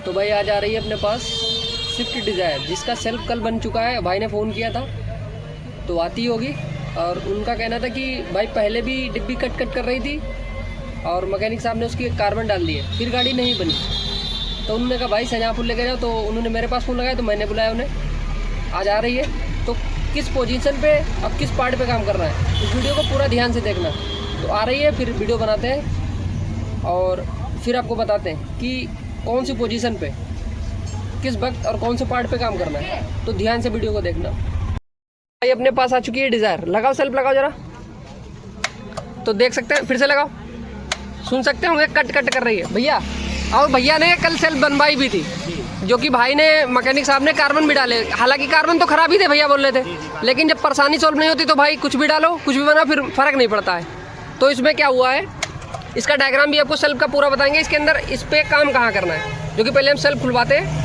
तो भाई आज आ रही है अपने पास स्विफ्ट डिज़ायर, जिसका सेल्फ कल बन चुका है। भाई ने फ़ोन किया था तो आती होगी। और उनका कहना था कि भाई पहले भी डिब्बी कट कर रही थी और मैकेनिक साहब ने उसकी कार्बन डाल दिए, फिर गाड़ी नहीं बनी। तो उन्होंने कहा भाई शाहजहाँपुर लेके जाओ। तो उन्होंने मेरे पास फ़ोन लगाया तो मैंने बुलाया उन्हें। आज आ रही है तो किस पोजीशन पे और किस पार्ट पे काम कर रहा है, इस वीडियो को पूरा ध्यान से देखना। तो आ रही है, फिर वीडियो बनाते हैं और फिर आपको बताते हैं कि कौन सी पोजीशन पे किस वक्त और कौन से पार्ट पे काम करना है। तो ध्यान से वीडियो को देखना। भाई अपने पास आ चुकी है डिज़ायर। लगाओ सेल्फ, लगाओ ज़रा। तो देख सकते हैं, फिर से लगाओ। सुन सकते होंगे कट कर रही है भैया। और भैया ने कल सेल्फ बनवाई भी थी, जो कि भाई ने मैकेनिक साहब ने कार्बन भी डाले। हालांकि कार्बन तो खराब ही थे भैया बोल रहे थे, लेकिन जब परेशानी सॉल्व नहीं होती तो भाई कुछ भी डालो, कुछ भी बनाओ, फिर फ़र्क नहीं पड़ता है। तो इसमें क्या हुआ है, इसका डायग्राम भी आपको सेल्फ का पूरा बताएंगे। इसके अंदर इस पर काम कहाँ करना है, जो कि पहले हम सेल्फ खुलवाते हैं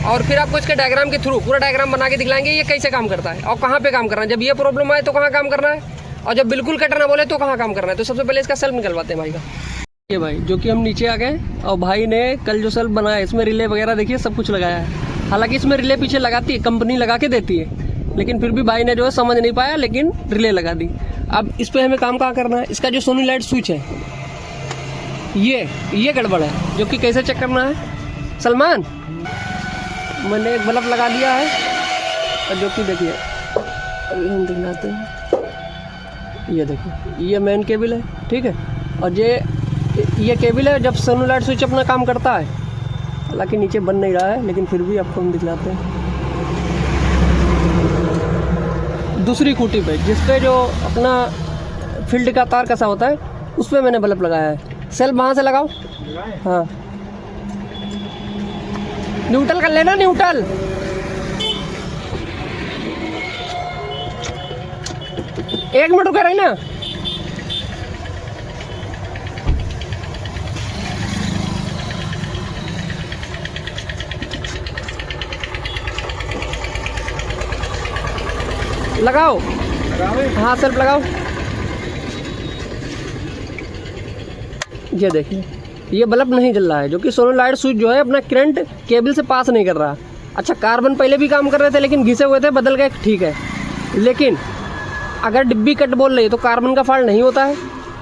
और फिर आपको इसके डायग्राम के थ्रू पूरा डायग्राम बना के दिखलाएंगे ये कैसे काम करता है और कहाँ पे काम करना है। जब ये प्रॉब्लम आए तो कहाँ काम करना है, और जब बिल्कुल कट ना बोले तो कहाँ काम करना है। तो सबसे पहले इसका सेल्फ निकलवाते हैं भाई का। ये भाई जो कि हम नीचे आ गए और भाई ने कल जो सेल्फ बनाया इसमें रिले वगैरह देखिए सब कुछ लगाया है। हालांकि इसमें रिले पीछे लगाती है, कंपनी लगा के देती है, लेकिन फिर भी भाई ने जो है समझ नहीं पाया, लेकिन रिले लगा दी। अब इस पर हमें काम कहाँ करना है, इसका जो सोनीलाइट स्विच है ये गड़बड़ है, जो कि कैसे चेक करना है। सलमान, मैंने एक बल्ब लगा दिया है और जो कि देखिए अभी हम दिखाते हैं। ये देखिए ये मेन केबल है, ठीक है। और ये केबल है जब सोनीलाइट स्विच अपना काम करता है। हालांकि नीचे बन नहीं रहा है, लेकिन फिर भी आपको हम दिखलाते हैं। दूसरी खूंटी पे जिसपे जो अपना फील्ड का तार कसा होता है उस पर मैंने बल्ब लगाया है। सेल्फ वहाँ से लगाओ। हाँ, न्यूट्रल कर लेना, न्यूट्रल। एक मिनट रुके रही ना। लगाओ, हाँ सेल्फ लगाओ। ये देखिए ये बल्ब नहीं जल रहा है, जो कि सोनीलाइट स्विच जो है अपना करंट केबल से पास नहीं कर रहा। अच्छा, कार्बन पहले भी काम कर रहे थे लेकिन घिसे हुए थे, बदल गए, ठीक है। लेकिन अगर डिब्बी कट बोल रही है तो कार्बन का फॉल्ट नहीं होता है।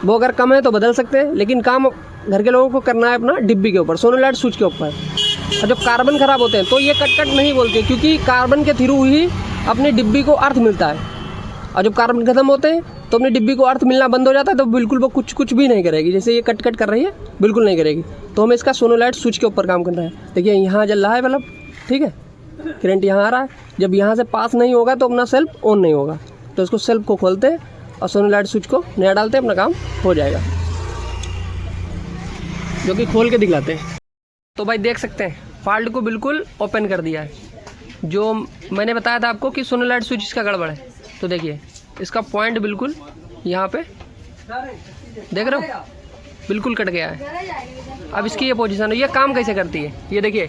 वो अगर कम है तो बदल सकते हैं, लेकिन काम घर के लोगों को करना है अपना डिब्बी के ऊपर, सोनीलाइट स्विच के ऊपर। और जब कार्बन खराब होते हैं तो ये कट नहीं बोलते, क्योंकि कार्बन के थ्रू ही अपनी डिब्बी को अर्थ मिलता है। और जब कार्बन खत्म होते हैं तो अपनी डिब्बी को अर्थ मिलना बंद हो जाता है, तो बिल्कुल वो कुछ भी नहीं करेगी। जैसे ये कट कर रही है, बिल्कुल नहीं करेगी। तो हमें इसका सोनीलाइट स्विच के ऊपर काम करना है। देखिए यहाँ जल रहा है बल्ब, ठीक है, करंट यहाँ आ रहा है। जब यहाँ से पास नहीं होगा तो अपना सेल्फ ऑन नहीं होगा। तो इसको सेल्फ को खोलते हैं और सोनीलाइट स्विच को नया डालते हैं, अपना काम हो जाएगा। जो कि खोल के दिखलाते हैं। तो भाई देख सकते हैं फॉल्ट को बिल्कुल ओपन कर दिया है। जो मैंने बताया था आपको कि सोनीलाइट स्विच इसका गड़बड़ है, तो देखिए इसका पॉइंट बिल्कुल यहाँ पे देख रहे हो, बिल्कुल कट गया है। अब इसकी ये पोजीशन है, ये काम कैसे करती है ये देखिए।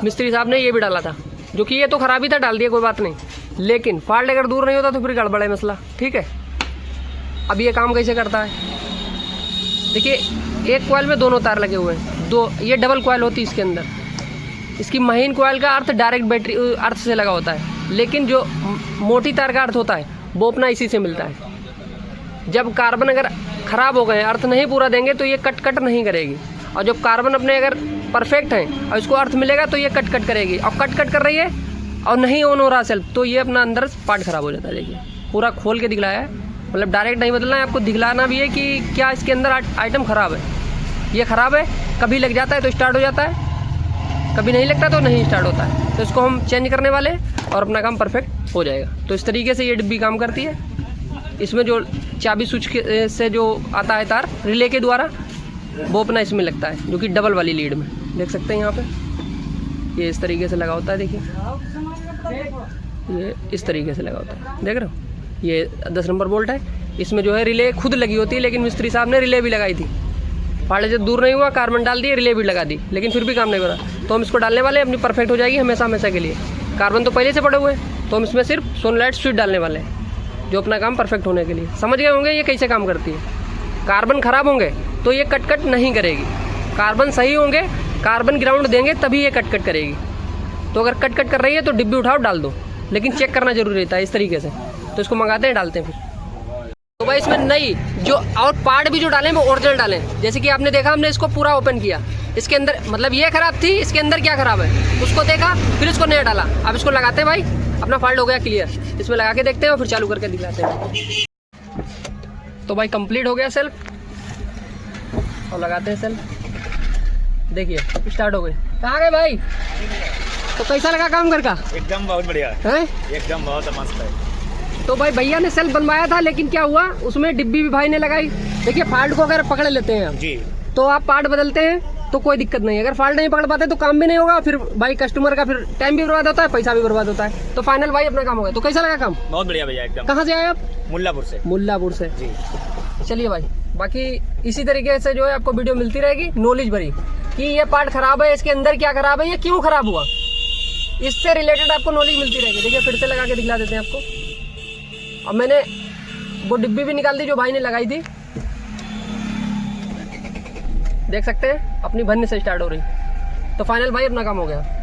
मिस्त्री साहब ने ये भी डाला था, जो कि ये तो खराबी था, डाल दिया, कोई बात नहीं। लेकिन फॉल्ट अगर दूर नहीं होता तो फिर गड़बड़ है मसला, ठीक है। अब ये काम कैसे करता है, देखिए एक कॉइल में दोनों तार लगे हुए हैं, दो ये डबल कॉइल होती है इसके अंदर। इसकी महीन कॉइल का अर्थ डायरेक्ट बैटरी अर्थ से लगा होता है, लेकिन जो मोटी तार का अर्थ होता है वो अपना इसी से मिलता है। जब कार्बन अगर ख़राब हो गए, अर्थ नहीं पूरा देंगे तो ये कट नहीं करेगी। और जब कार्बन अपने अगर परफेक्ट हैं और इसको अर्थ मिलेगा तो ये कट करेगी। और कट कर रही है और नहीं ऑन हो रहा सेल्फ, तो ये अपना अंदर पार्ट ख़राब हो जाता है। देखिए पूरा खोल के दिखलाया है, मतलब डायरेक्ट नहीं बदलना है, आपको दिखलाना भी है कि क्या इसके अंदर आइटम ख़राब है। ये ख़राब है, कभी लग जाता है तो स्टार्ट हो जाता है, कभी नहीं लगता तो नहीं स्टार्ट होता है। तो इसको हम चेंज करने वाले और अपना काम परफेक्ट हो जाएगा। तो इस तरीके से ये डिब्बी काम करती है। इसमें जो चाबी स्विच से जो आता है तार रिले के द्वारा, वो अपना इसमें लगता है, जो कि डबल वाली लीड में देख सकते हैं यहाँ पे। ये इस तरीके से लगा होता है, देखिए ये इस तरीके से लगा होता है, देख रहे हो। ये 10 नंबर बोल्ट है। इसमें जो है रिले खुद लगी होती है, लेकिन मिस्त्री साहब ने रिले भी लगाई थी। फाल्ट जब दूर नहीं हुआ, कार्बन डाल दिए, रिले भी लगा दी, लेकिन फिर भी काम नहीं हो रहा। तो हम इसको डालने वाले, अपनी परफेक्ट हो जाएगी हमेशा के लिए। कार्बन तो पहले से पड़े हुए हैं, तो हम इसमें सिर्फ सोनीलाइट स्विच डालने वाले हैं, जो अपना काम परफेक्ट होने के लिए। समझ गए होंगे ये कैसे काम करती है। कार्बन ख़राब होंगे तो ये कट नहीं करेगी, कार्बन सही होंगे कार्बन ग्राउंड देंगे तभी ये कट करेगी। तो अगर कट कर रही है तो डिब्बी उठाओ डाल दो, लेकिन चेक करना जरूरी रहता है इस तरीके से। तो इसको मंगाते हैं, डालते हैं फिर। तो भाई इसमें नई जो और पार्ट भी जो डालें वो ओरिजिनल डालें। जैसे कि आपने देखा हमने इसको पूरा ओपन किया, इसके अंदर मतलब ये खराब थी, इसके अंदर क्या खराब है उसको देखा, फिर इसको नया डाला। अब इसको लगाते हैं भाई, अपना फॉल्ट हो गया क्लियर। इसमें लगा के देखते हैं और फिर चालू करके दिखाते हैं। तो भाई कंप्लीट हो गया सेल्फ, और लगाते हैं सेल्फ। देखिए स्टार्ट हो गए। कहाँ गए भाई? तो कैसा लगा काम घर का? एकदम बहुत बढ़िया है, एकदम बहुत मस्त है। तो भाई भैया ने सेल्फ बनवाया था, लेकिन क्या हुआ उसमें डिब्बी भी भाई ने लगाई। देखिए फॉल्ट को अगर पकड़ लेते हैं जी, तो आप पार्ट बदलते हैं तो कोई दिक्कत नहीं है। अगर फॉल्ट नहीं पकड़ पाते तो काम भी नहीं होगा, फिर भाई कस्टमर का फिर टाइम भी बर्बाद होता है, पैसा भी बर्बाद होता है। तो फाइनल भाई अपना काम हो गया। तो कैसा लगा काम? बहुत बढ़िया भैया एकदम। कहाँ से आए आप? मुल्लापुर से। मुल्लापुर से जी। चलिए भाई, बाकी इसी तरीके से जो है आपको वीडियो मिलती रहेगी नॉलेज भरी, कि ये पार्ट खराब है, इसके अंदर क्या खराब है, ये क्यों खराब हुआ, इससे रिलेटेड आपको नॉलेज मिलती रहेगी। देखिए फिर से लगा के दिखला देते हैं आपको। अब मैंने वो डिब्बी भी निकाल दी जो भाई ने लगाई थी, देख सकते हैं अपनी भरने से स्टार्ट हो रही। तो फाइनल भाई अपना काम हो गया।